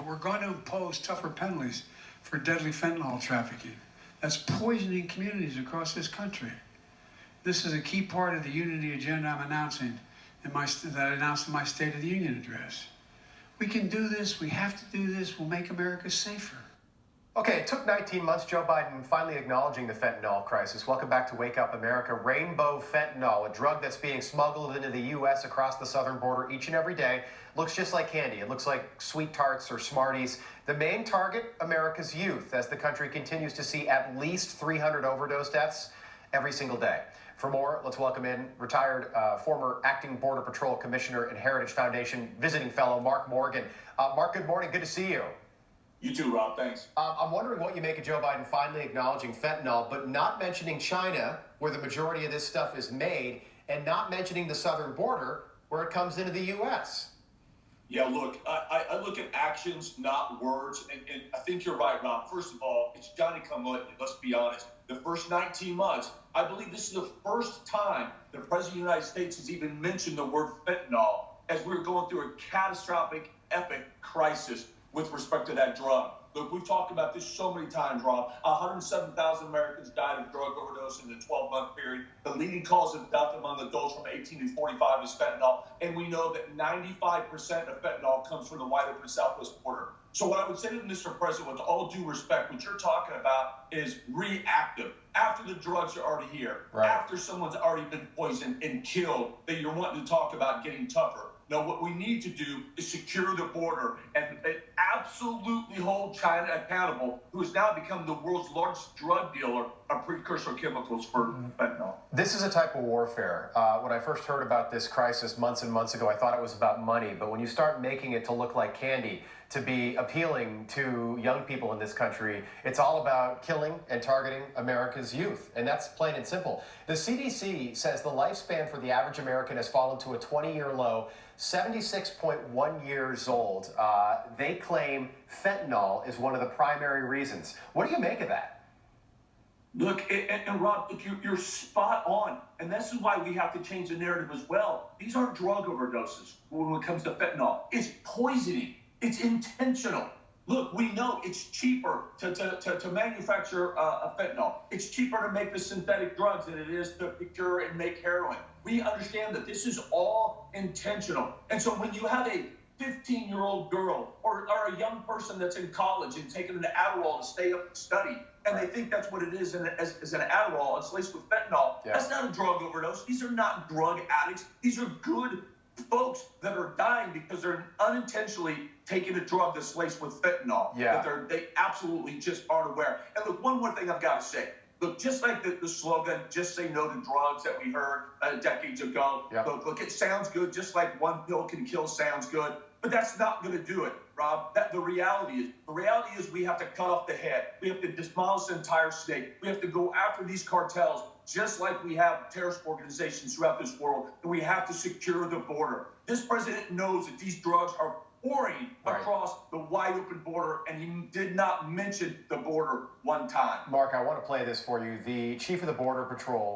we're going to impose tougher penalties for deadly fentanyl trafficking. That's poisoning communities across this country. This is a key part of the unity agenda I'm announcing that I announced in my State of the Union address. We can do this. We have to do this. We'll make America safer. Okay, it took 19 months. Joe Biden finally acknowledging the fentanyl crisis. Welcome back to Wake Up America. Rainbow fentanyl, a drug that's being smuggled into the U.S. across the southern border each and every day. Looks just like candy. It looks like Sweet Tarts or Smarties. The main target, America's youth, as the country continues to see at least 300 overdose deaths every single day. For more, let's welcome in retired former acting Border Patrol Commissioner and Heritage Foundation visiting fellow Mark Morgan. Mark, good morning. Good to see you. You too, Rob. Thanks. I'm wondering what you make of Joe Biden finally acknowledging fentanyl, but not mentioning China, where the majority of this stuff is made, and not mentioning the southern border, where it comes into the U.S. Yeah, look, I look at actions, not words, and I think you're right, Rob. First of all, it's Johnny come lately, let's be honest. The first 19 months, I believe this is the first time the President of the United States has even mentioned the word fentanyl as we're going through a catastrophic, epic crisis with respect to that drug. Look, we've talked about this so many times, Rob. 107,000 Americans died of drug overdose in the 12-month period. The leading cause of death among adults from 18 to 45 is fentanyl. And we know that 95% of fentanyl comes from the wide open southwest border. So what I would say to Mr. President, with all due respect, what you're talking about is reactive. After the drugs are already here, right. After someone's already been poisoned and killed, that you're wanting to talk about getting tougher. No, what we need to do is secure the border and absolutely hold China accountable, who has now become the world's largest drug dealer of precursor chemicals for fentanyl. This is a type of warfare. When I first heard about this crisis months and months ago, I thought it was about money. But when you start making it to look like candy, to be appealing to young people in this country, it's all about killing and targeting America's youth. And that's plain and simple. The CDC says the lifespan for the average American has fallen to a 20-year low, 76.1 years old. They claim fentanyl is one of the primary reasons. What do you make of that? Look, and Rob, look, you're spot on. And this is why we have to change the narrative as well. These aren't drug overdoses when it comes to fentanyl. It's poisoning. It's intentional. Look, we know it's cheaper to manufacture a fentanyl. It's cheaper to make the synthetic drugs than it is to procure and make heroin. We understand that this is all intentional. And so when you have a 15-year-old girl or a young person that's in college and taking an Adderall to stay up and study, and they think that's what it is as an Adderall, it's laced with fentanyl, That's not a drug overdose. These are not drug addicts. These are good folks that are dying because they're unintentionally taking a drug that's laced with fentanyl. That they absolutely just aren't aware. And look, one more thing I've got to say. Look, just like the slogan, just say no to drugs that we heard decades ago. Look, it sounds good, just like one pill can kill sounds good. But that's not going to do it, Rob. The reality is we have to cut off the head. We have to demolish the entire state. We have to go after these cartels, just like we have terrorist organizations throughout this world, and we have to secure the border. This president knows that these drugs are pouring across the wide open border, and he did not mention the border one time. Mark, I want to play this for you. The chief of the Border Patrol